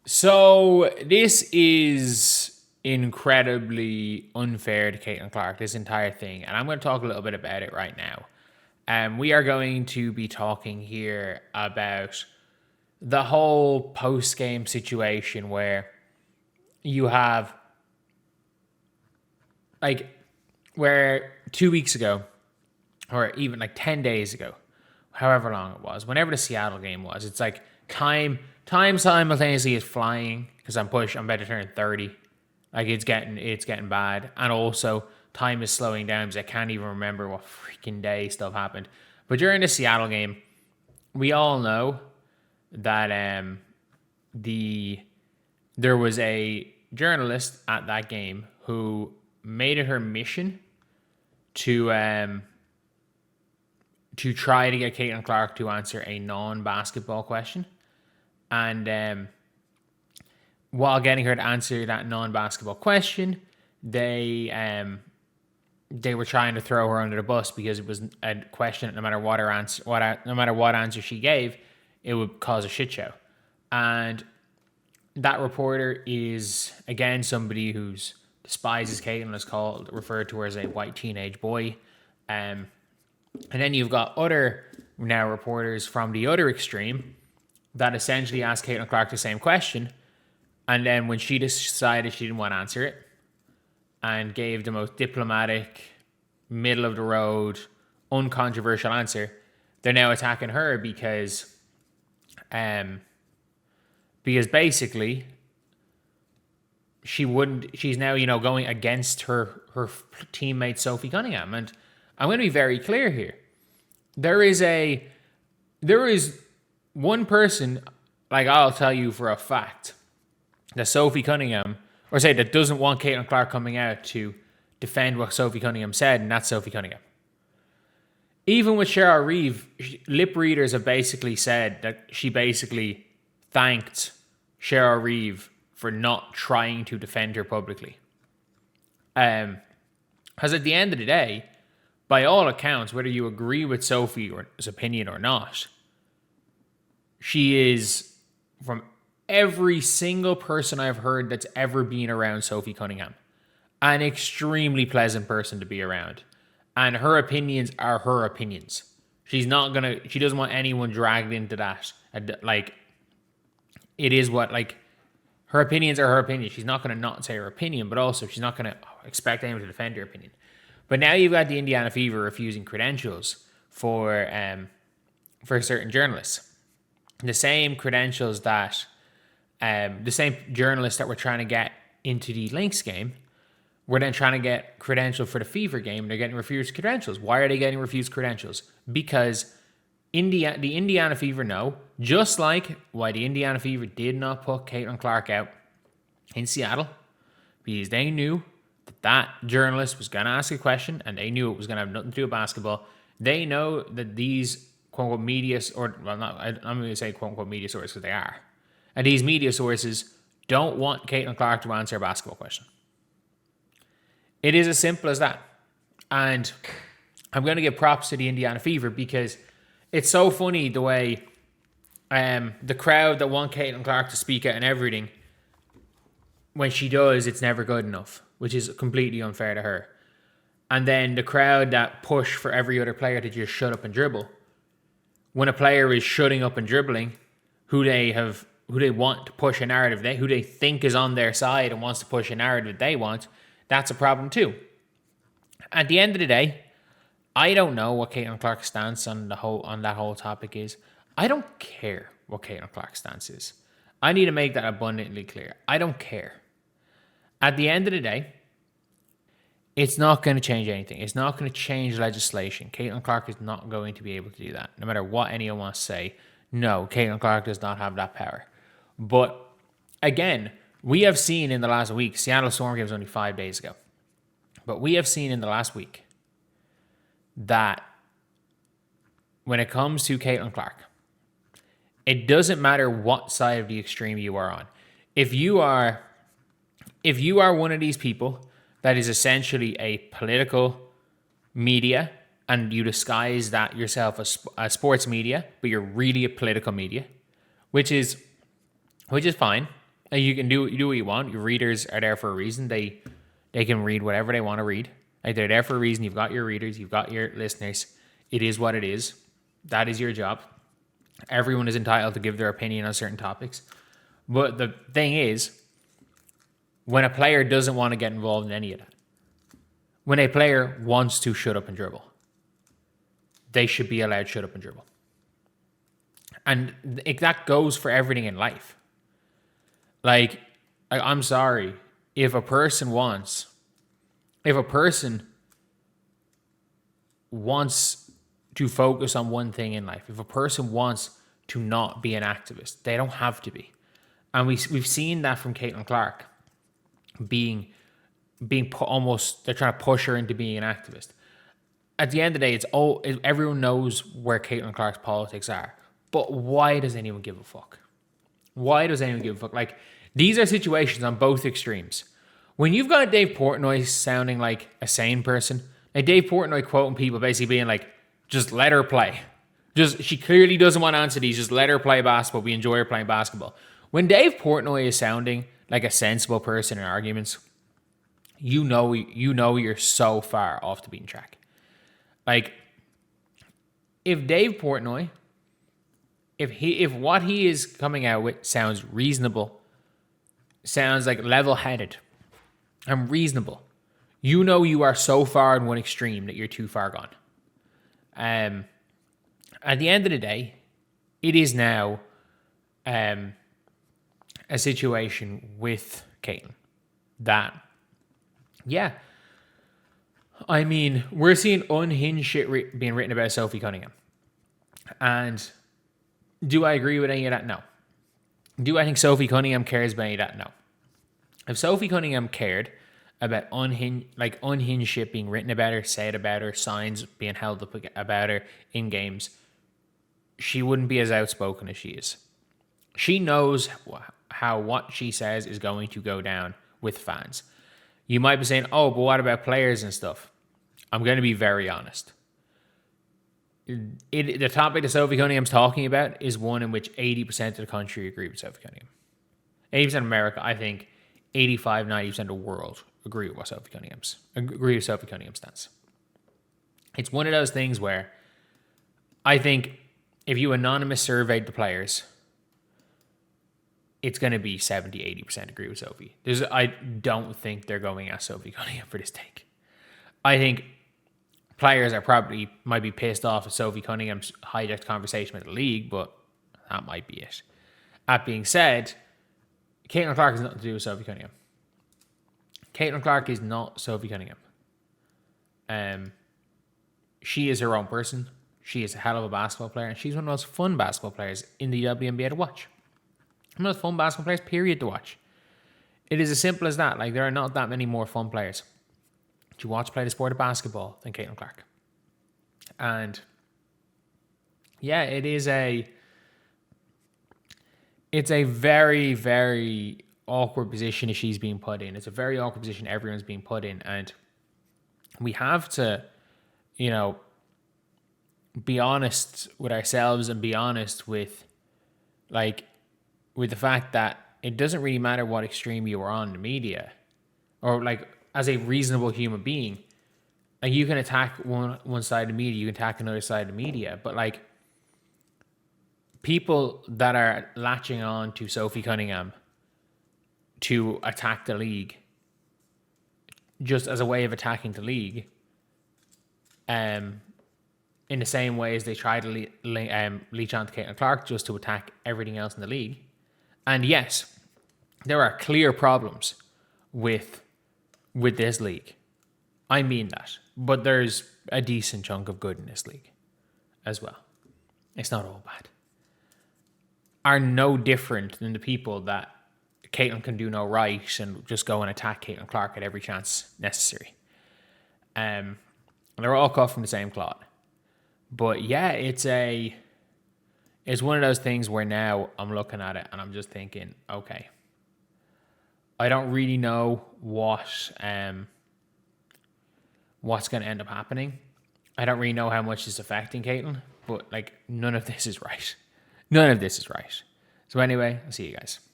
So this is incredibly unfair to Caitlin Clark, this entire thing, and I'm going to talk a little bit about it right now. We are going to be talking here about the whole post-game situation where you have, like, where 2 weeks ago, or even like 10 days ago, however long it was, whenever the Seattle game was, it's like time simultaneously is flying because I'm about to turn 30. Like it's getting bad. And also time is slowing down because I can't even remember what freaking day stuff happened. But during the Seattle game, we all know that there was a journalist at that game who made it her mission to try to get Caitlin Clark to answer a non-basketball question. And while getting her to answer that non-basketball question, they were trying to throw her under the bus because it was a question that no matter what answer she gave, it would cause a shit show. And that reporter is again somebody who's despises Caitlin, is referred to her as a white teenage boy. And then you've got other now reporters from the other extreme that essentially asked Caitlin Clark the same question. And then when she decided she didn't want to answer it and gave the most diplomatic, middle of the road, uncontroversial answer, they're now attacking her because basically she's now, going against her teammate Sophie Cunningham. And I'm going to be very clear here. There is one person, like I'll tell you for a fact, that Sophie Cunningham, that doesn't want Caitlin Clark coming out to defend what Sophie Cunningham said, and that's Sophie Cunningham. Even with Cheryl Reeve, lip readers have basically said that she basically thanked Cheryl Reeve for not trying to defend her publicly. Because at the end of the day, by all accounts, whether you agree with Sophie's opinion or not, she is, from every single person I've heard that's ever been around Sophie Cunningham, an extremely pleasant person to be around. And her opinions are her opinions. She doesn't want anyone dragged into that. It is her opinions are her opinions. She's not going to not say her opinion, but also she's not going to expect anyone to defend her opinion. But now you've got the Indiana Fever refusing credentials for certain journalists. The same credentials that the same journalists that were trying to get into the Lynx game were then trying to get credentials for the Fever game, and they're getting refused credentials. Why are they getting refused credentials? Because the Indiana Fever know, just like why the Indiana Fever did not put Caitlin Clark out in Seattle, because they knew that journalist was going to ask a question, and they knew it was going to have nothing to do with basketball. They know that these quote-unquote media, I'm going to say quote-unquote media sources because they are. And these media sources don't want Caitlin Clark to answer a basketball question. It is as simple as that. And I'm going to give props to the Indiana Fever because it's so funny the way the crowd that want Caitlin Clark to speak out and everything, when she does, it's never good enough, which is completely unfair to her. And then the crowd that push for every other player to just shut up and dribble. When a player is shutting up and dribbling, who they want to push a narrative, who they think is on their side and wants to push a narrative they want, that's a problem too. At the end of the day, I don't know what Caitlin Clark's stance on that whole topic is. I don't care what Caitlin Clark's stance is. I need to make that abundantly clear. I don't care. At the end of the day, it's not going to change anything. It's not going to change legislation. Caitlin Clark is not going to be able to do that. No matter what anyone wants to say, no, Caitlin Clark does not have that power. But again, we have seen in the last week, Seattle Storm game was only 5 days ago, but we have seen in the last week that when it comes to Caitlin Clark, it doesn't matter what side of the extreme you are on. If you are one of these people that is essentially a political media and you disguise that yourself as sports media, but you're really a political media, which is fine. And you can do what you want. Your readers are there for a reason. They can read whatever they want to read. Like, they're there for a reason. You've got your readers. You've got your listeners. It is what it is. That is your job. Everyone is entitled to give their opinion on certain topics. But the thing is, when a player doesn't want to get involved in any of that, when a player wants to shut up and dribble, they should be allowed to shut up and dribble. And that goes for everything in life. Like, I'm sorry, if a person wants to focus on one thing in life, if a person wants to not be an activist, they don't have to be. And we've seen that from Caitlin Clark being almost, they're trying to push her into being an activist. At the end of the day, everyone knows where Caitlin Clark's politics are. But why does anyone give a fuck? Why does anyone give a fuck? Like, these are situations on both extremes. When you've got Dave Portnoy sounding like a sane person, like Dave Portnoy quoting people basically being like, just let her play. She clearly doesn't want to answer these. Just let her play basketball. We enjoy her playing basketball. When Dave Portnoy is sounding like a sensible person in arguments, you know you're so far off the beaten track. Like, if Dave Portnoy, if what he is coming out with sounds reasonable, sounds like level-headed and reasonable, you know you are so far in one extreme that you're too far gone. At the end of the day, it is now a situation with Caitlin that, yeah, I mean, we're seeing unhinged shit being written about Sophie Cunningham. And do I agree with any of that? No. Do I think Sophie Cunningham cares about any of that? No. If Sophie Cunningham cared about unhinged shit being written about her, said about her, signs being held up about her in games, she wouldn't be as outspoken as she is. She knows how what she says is going to go down with fans. You might be saying, oh, but what about players and stuff? I'm going to be very honest. The topic that Sophie Cunningham's talking about is one in which 80% of the country agree with Sophie Cunningham. 80% of America, I think 85, 90% of the world agree with Sophie Cunningham's stance. It's one of those things where I think if you anonymous surveyed the players, it's going to be 70, 80% agree with Sophie. I don't think they're going at Sophie Cunningham for this take. I think players might be pissed off at Sophie Cunningham's hijacked conversation with the league, but that might be it. That being said, Caitlin Clark has nothing to do with Sophie Cunningham. Caitlin Clark is not Sophie Cunningham. She is her own person. She is a hell of a basketball player, and she's one of the most fun basketball players in the WNBA to watch. One of the most fun basketball players, period, to watch. It is as simple as that. Like, there are not that many more fun players to watch play the sport of basketball than Caitlin Clark. And yeah, it's a very, very awkward position she's being put in. It's a very awkward position everyone's being put in. And we have to, be honest with ourselves and be honest with the fact that it doesn't really matter what extreme you are on in the media, or as a reasonable human being. Like, you can attack one side of the media, you can attack another side of the media, but people that are latching on to Sophie Cunningham to attack the league just as a way of attacking the league, in the same way as they try to leech on to Caitlin Clark just to attack everything else in the league. And yes, there are clear problems with this league. I mean that. But there's a decent chunk of good in this league as well. It's not all bad. Are no different than the people that Caitlin can do no right and just go and attack Caitlin Clark at every chance necessary. They're all cut from the same cloth. But yeah, it's one of those things where now I'm looking at it and I'm just thinking, okay, I don't really know what's going to end up happening. I don't really know how much it's affecting Caitlin, but none of this is right. None of this is right. So anyway, I'll see you guys.